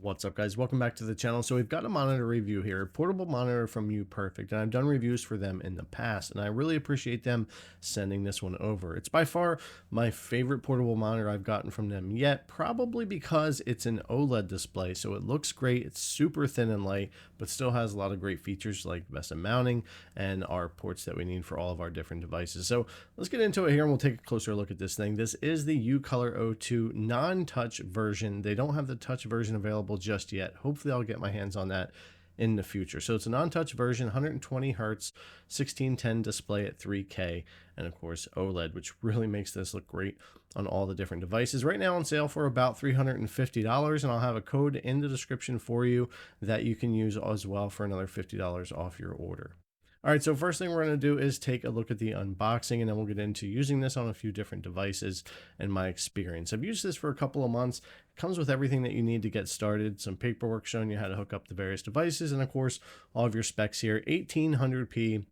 What's up, guys? Welcome back to the channel. So we've got a monitor review here, a portable monitor from UPerfect, and I've done reviews for them in the past, and I really appreciate them sending this one over. It's by far my favorite portable monitor I've gotten from them yet, probably because it's an OLED display, so it looks great. It's super thin and light, but still has a lot of great features like VESA mounting and our ports that we need for all of our different devices. So let's get into it here, and we'll take a closer look at this thing. This is the UColor O2 non-touch version. They don't have the touch version available just yet. Hopefully I'll get my hands on that in the future. So it's a non-touch version, 120 hertz, 1610 display at 3K, and of course OLED, which really makes this look great on all the different devices. Right now on sale for about $350, and I'll have a code in the description for you that you can use as well for another $50 off your order. All right, so first thing we're going to do is take a look at the unboxing, and then we'll get into using this on a few different devices and my experience. I've used this for a couple of months. It comes with everything that you need to get started, some paperwork showing you how to hook up the various devices, and of course, all of your specs here. 1800p,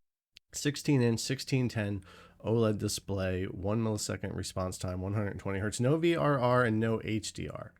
16-inch, 1610 OLED display, 1 millisecond response time, 120 hertz, no VRR and no HDR.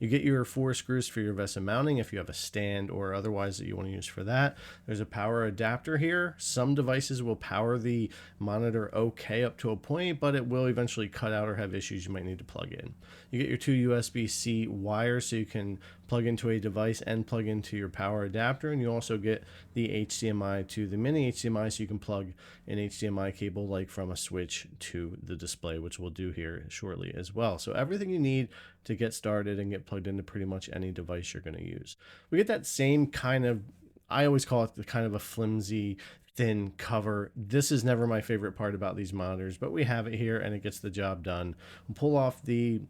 You get your 4 screws for your VESA mounting if you have a stand or otherwise that you want to use for that. There's a power adapter here. Some devices will power the monitor okay up to a point, but it will eventually cut out or have issues you might need to plug in. You get your 2 USB-C wires so you can plug into a device and plug into your power adapter, and you also get the HDMI to the mini HDMI so you can plug an HDMI cable like from a switch to the display, which we'll do here shortly as well. So everything you need to get started and get plugged into pretty much any device you're going to use. We get that same kind of, I always call it the kind of a flimsy, thin cover. This is never my favorite part about these monitors, but we have it here and it gets the job done. We'll pull off the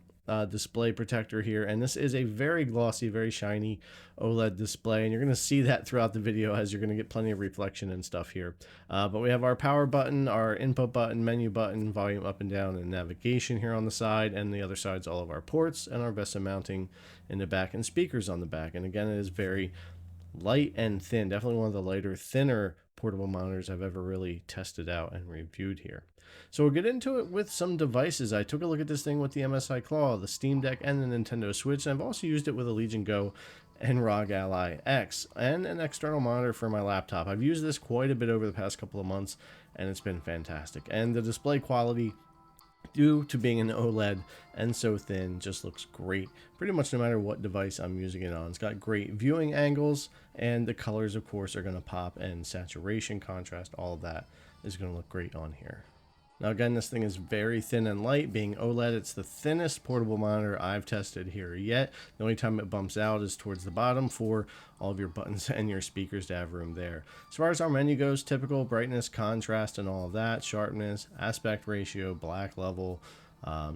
display protector here, and this is a very glossy, very shiny OLED display, and you're going to see that throughout the video as you're going to get plenty of reflection and stuff here. But we have our power button, our input button, menu button, volume up and down, and navigation here on the side, and the other side's all of our ports and our VESA mounting in the back and speakers on the back. And again, it is very light and thin, definitely one of the lighter, thinner portable monitors I've ever really tested out and reviewed here. So we'll get into it with some devices. I took a look at this thing with the MSI Claw, the Steam Deck, and the Nintendo Switch, and I've also used it with a Legion Go and ROG Ally X, and an external monitor for my laptop. I've used this quite a bit over the past couple of months, and it's been fantastic. And the display quality, due to being an OLED and so thin, just looks great pretty much no matter what device I'm using it on. It's got great viewing angles, and the colors of course are going to pop, and saturation, contrast, all of that is going to look great on here. Now again, this thing is very thin and light. Being OLED, it's the thinnest portable monitor I've tested here yet. The only time it bumps out is towards the bottom for all of your buttons and your speakers to have room there. As far as our menu goes, typical brightness, contrast, and all of that, sharpness, aspect ratio, black level,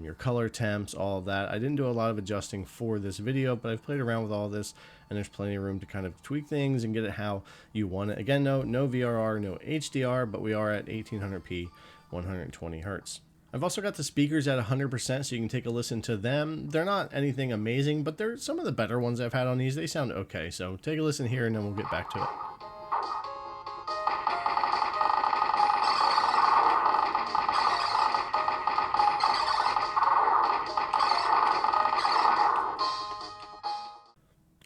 your color temps, all of that. I didn't do a lot of adjusting for this video, but I've played around with all this, and there's plenty of room to kind of tweak things and get it how you want it. Again, no VRR, no HDR, but we are at 1800p, 120 hertz. I've also got the speakers at 100%, so you can take a listen to them. They're not anything amazing, but they're some of the better ones I've had on these. They sound okay, so take a listen here and then we'll get back to it.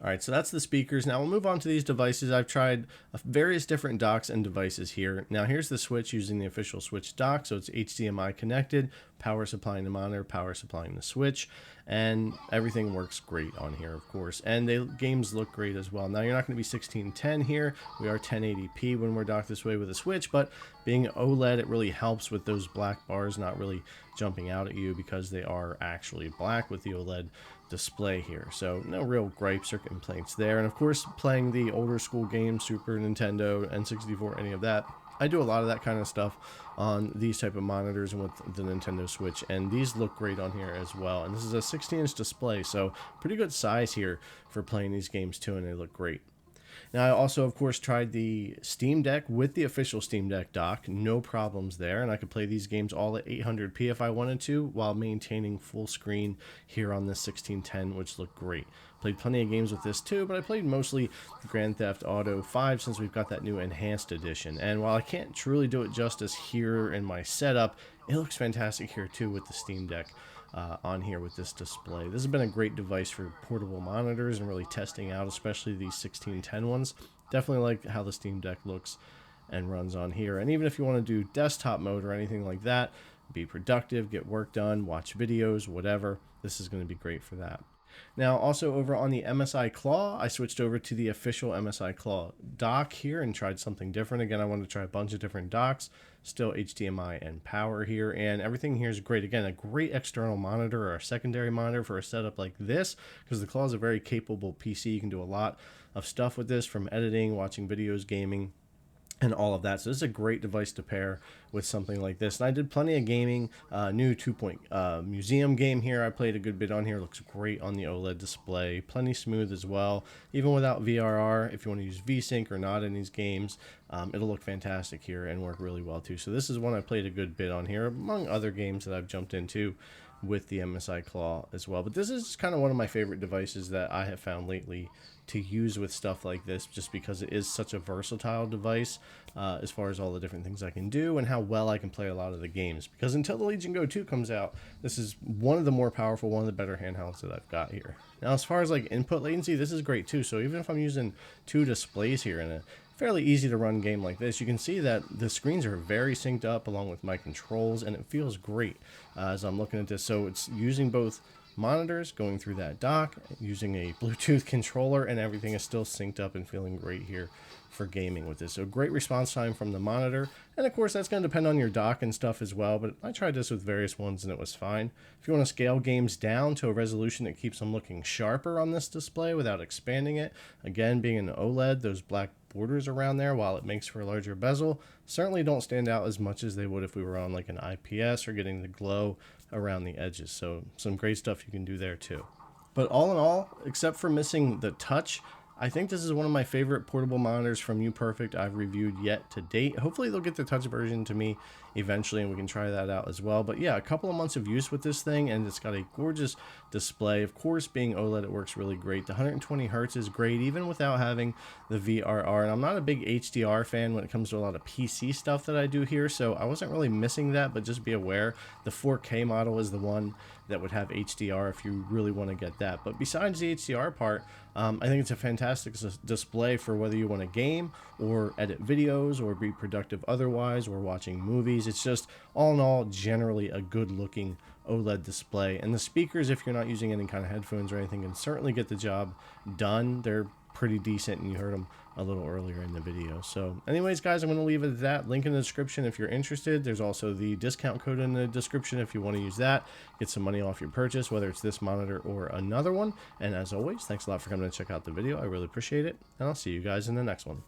All right, so that's the speakers. Now we'll move on to these devices. I've tried various different docks and devices here. Now here's the switch using the official switch dock. So it's HDMI connected, power supplying the monitor, power supplying the switch, and everything works great on here, of course. And the games look great as well. Now you're not going to be 1610 here. We are 1080p when we're docked this way with a switch, but being OLED, it really helps with those black bars not really jumping out at you because they are actually black with the OLED display here. So no real gripes or complaints there. And of course, playing the older school games, Super Nintendo, N64, any of that, I do a lot of that kind of stuff on these type of monitors and with the Nintendo Switch, and these look great on here as well. And this is a 16-inch display, so pretty good size here for playing these games too, and they look great. Now, I also, of course, tried the Steam Deck with the official Steam Deck dock. No problems there, and I could play these games all at 800p if I wanted to, while maintaining full screen here on this 1610, which looked great. Played plenty of games with this too, but I played mostly Grand Theft Auto 5 since we've got that new Enhanced Edition. And while I can't truly do it justice here in my setup, it looks fantastic here too with the Steam Deck. on here with this display. This has been a great device for portable monitors and really testing out, especially these 1610 ones. Definitely like how the Steam Deck looks and runs on here. And even if you want to do desktop mode or anything like that, be productive, get work done, watch videos, whatever, this is going to be great for that. Now, also over on the MSI Claw, I switched over to the official MSI Claw dock here and tried something different. Again, I wanted to try a bunch of different docks, still HDMI and power here, and everything here is great. Again, a great external monitor or a secondary monitor for a setup like this, because the Claw is a very capable PC. You can do a lot of stuff with this, from editing, watching videos, gaming, and all of that. So this is a great device to pair with something like this. And I did plenty of gaming. New 2 museum game here I played a good bit on here. Looks great on the OLED display. Plenty smooth as well. Even without VRR, if you want to use VSync or not in these games, it'll look fantastic here and work really well too. So this is one I played a good bit on here, among other games that I've jumped into with the MSI Claw as well. But this is kind of one of my favorite devices that I have found lately to use with stuff like this, just because it is such a versatile device as far as all the different things I can do and how well I can play a lot of the games. Because until the Legion Go 2 comes out, this is one of the more powerful, one of the better handhelds that I've got here. Now, as far as like input latency, this is great too. So even if I'm using 2 displays here in a fairly easy to run game like this, you can see that the screens are very synced up along with my controls, and it feels great as I'm looking at this. So it's using both monitors, going through that dock, using a Bluetooth controller, and everything is still synced up and feeling great here for gaming with this. So great response time from the monitor, and of course that's going to depend on your dock and stuff as well, but I tried this with various ones and it was fine. If you want to scale games down to a resolution that keeps them looking sharper on this display without expanding it, again, being an OLED, those black borders around there, while it makes for a larger bezel, certainly don't stand out as much as they would if we were on like an IPS or getting the glow around the edges. So some great stuff you can do there too. But all in all, except for missing the touch, I think this is one of my favorite portable monitors from UPerfect I've reviewed yet to date. Hopefully they'll get the touch version to me eventually and we can try that out as well. But yeah, a couple of months of use with this thing and it's got a gorgeous display. Of course, being OLED, it works really great. The 120 Hertz is great even without having the VRR. And I'm not a big HDR fan when it comes to a lot of PC stuff that I do here, so I wasn't really missing that, but just be aware the 4K model is the one that would have HDR if you really want to get that. But besides the HDR part, I think it's a fantastic display for whether you want to game or edit videos or be productive otherwise or watching movies. It's just, all in all, generally a good looking OLED display. And the speakers, if you're not using any kind of headphones or anything, can certainly get the job done. They're pretty decent, and you heard them a little earlier in the video. So anyways, guys, I'm going to leave it at that. Link in the description if you're interested. There's also the discount code in the description if you want to use that. Get some money off your purchase, whether it's this monitor or another one. And as always, thanks a lot for coming to check out the video. I really appreciate it, and I'll see you guys in the next one.